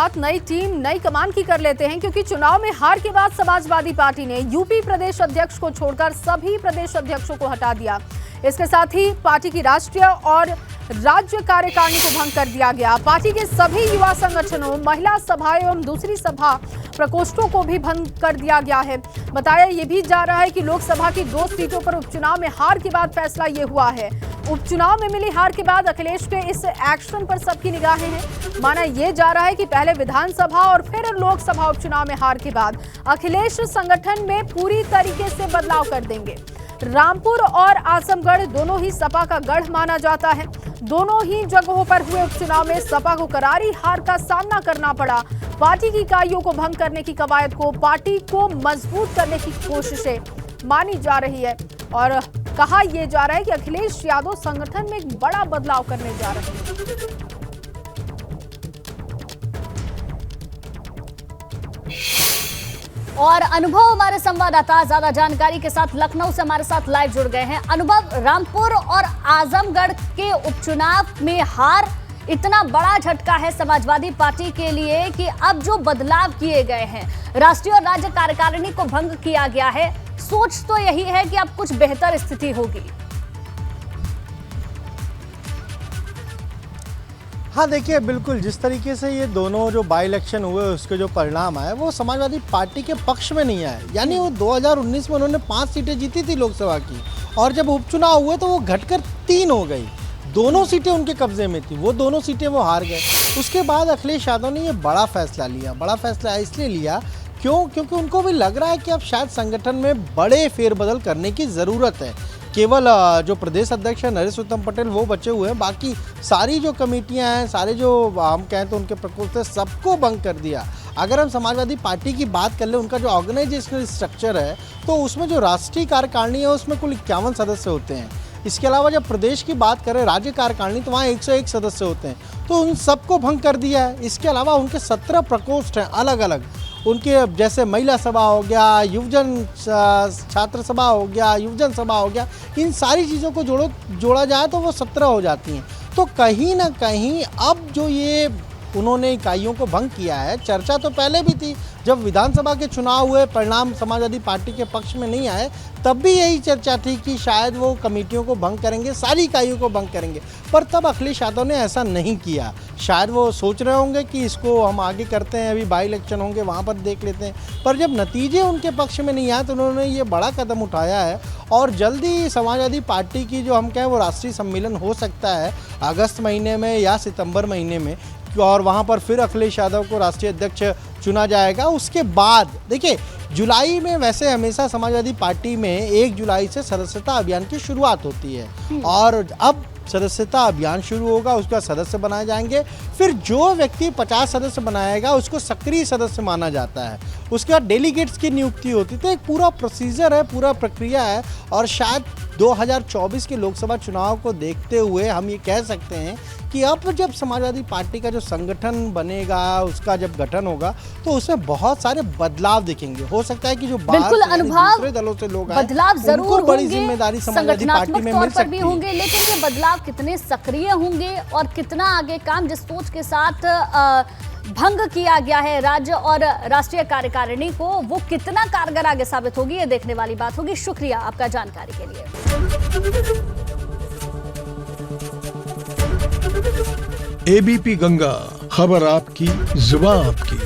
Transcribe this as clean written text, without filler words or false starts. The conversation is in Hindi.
बात नई टीम नई कमान की कर लेते हैं, क्योंकि चुनाव में हार के बाद समाजवादी पार्टी ने यूपी प्रदेश अध्यक्ष को छोड़कर सभी प्रदेश अध्यक्षों को हटा दिया। इसके साथ ही पार्टी की राष्ट्रीय और राज्य कार्यकारिणी को भंग कर दिया गया। पार्टी के सभी युवा संगठनों, महिला सभा एवं दूसरी सभा प्रकोष्ठों को भी भंग कर दिया गया है। बताया ये भी जा रहा है कि लोकसभा की 2 सीटों पर उपचुनाव में हार के बाद फैसला ये हुआ है। उपचुनाव में मिली हार के बाद अखिलेश के इस एक्शन पर सबकी निगाहें हैं। माना यह जा रहा है कि पहले विधानसभा और फिर लोकसभा उपचुनाव में हार के बाद अखिलेश संगठन में पूरी तरीके से बदलाव कर देंगे। रामपुर और आजमगढ़ दोनों ही सपा का गढ़ माना जाता है। दोनों ही जगहों पर हुए उपचुनाव में सपा को करारी हार का सामना करना पड़ा। पार्टी की इकाइयों को भंग करने की कवायद को पार्टी को मजबूत करने की कोशिशें मानी जा रही है और कहा यह जा रहा है कि अखिलेश यादव संगठन में एक बड़ा बदलाव करने जा रहे हैं। और अनुभव हमारे संवाददाता ज्यादा जानकारी के साथ लखनऊ से हमारे साथ लाइव जुड़ गए हैं। अनुभव, रामपुर और आजमगढ़ के उपचुनाव में हार इतना बड़ा झटका है समाजवादी पार्टी के लिए कि अब जो बदलाव किए गए हैं, राष्ट्रीय और राज्य कार्यकारिणी को भंग किया गया है, सोच तो यही है कि अब कुछ बेहतर स्थिति होगी। हाँ देखिए, बिल्कुल जिस तरीके से ये दोनों जो बाई इलेक्शन हुए उसके जो परिणाम आए वो समाजवादी पार्टी के पक्ष में नहीं आए। यानी वो 2019 में उन्होंने 5 सीटें जीती थी लोकसभा की, और जब उपचुनाव हुए तो वो घटकर 3 हो गई। दोनों सीटें उनके कब्जे में थी, वो दोनों सीटें वो हार गए। उसके बाद अखिलेश यादव ने ये बड़ा फैसला लिया। बड़ा फैसला इसलिए लिया क्योंकि उनको भी लग रहा है कि अब शायद संगठन में बड़े फेरबदल करने की ज़रूरत है। केवल जो प्रदेश अध्यक्ष है नरेश उत्तम पटेल वो बचे हुए हैं, बाकी सारी जो कमेटियां हैं, सारे जो हम कहें तो उनके प्रकोष्ठ है, सबको भंग कर दिया। अगर हम समाजवादी पार्टी की बात कर ले, उनका जो ऑर्गेनाइजेशनल स्ट्रक्चर है तो उसमें जो राष्ट्रीय कार्यकारिणी है उसमें कुल 51 सदस्य होते हैं। इसके अलावा जब प्रदेश की बात करें राज्य कार्यकारिणी तो वहाँ 101 सदस्य होते हैं, तो उन सबको भंग कर दिया है। इसके अलावा उनके 17 प्रकोष्ठ हैं अलग अलग, उनके जैसे महिला सभा हो गया, युवजन छात्र सभा हो गया, युवजन सभा हो गया, इन सारी चीज़ों को जोड़ा जाए तो वो 17 हो जाती हैं। तो कहीं ना कहीं अब जो ये उन्होंने इकाइयों को भंग किया है, चर्चा तो पहले भी थी, जब विधानसभा के चुनाव हुए परिणाम समाजवादी पार्टी के पक्ष में नहीं आए तब भी यही चर्चा थी कि शायद वो कमेटियों को भंग करेंगे, सारी इकाइयों को भंग करेंगे, पर तब अखिलेश यादव ने ऐसा नहीं किया। शायद वो सोच रहे होंगे कि इसको हम आगे करते हैं, अभी बाई इलेक्शन होंगे वहाँ पर देख लेते हैं, पर जब नतीजे उनके पक्ष में नहीं आए तो उन्होंने ये बड़ा कदम उठाया है। और जल्दी समाजवादी पार्टी की जो हम कहें वो राष्ट्रीय सम्मेलन हो सकता है अगस्त महीने में या सितंबर महीने में, और वहाँ पर फिर अखिलेश यादव को राष्ट्रीय अध्यक्ष चुना जाएगा। उसके बाद देखिए, जुलाई में वैसे हमेशा समाजवादी पार्टी में 1 जुलाई से सदस्यता अभियान की शुरुआत होती है, और अब सदस्यता अभियान शुरू होगा, उसका सदस्य बनाए जाएंगे। फिर जो व्यक्ति 50 सदस्य बनाएगा उसको सक्रिय सदस्य माना जाता है। उसके बाद डेलीगेट्स की नियुक्ति होती है। तो एक पूरा प्रोसीजर है, पूरा प्रक्रिया है, और शायद 2024 के लोकसभा चुनाव को देखते हुए हम ये कह सकते हैं कि अब जब समाजवादी पार्टी का जो संगठन बनेगा, उसका जब गठन होगा तो उसमें बहुत सारे बदलाव दिखेंगे। हो सकता है कि जो बिल्कुल अनुभव, दूसरे दलों से लोग बदलाव जरूर बड़ी जिम्मेदारी समाजवादी पार्टी में मिल सकती है, होंगे, लेकिन ये बदलाव कितने सक्रिय होंगे और कितना आगे काम जिस सोच के साथ भंग किया गया है राज्य और राष्ट्रीय कार्यकारिणी को, वो कितना कारगर आगे साबित होगी, ये देखने वाली बात होगी। शुक्रिया आपका जानकारी के लिए। एबीपी गंगा, खबर आपकी, जुबान आपकी।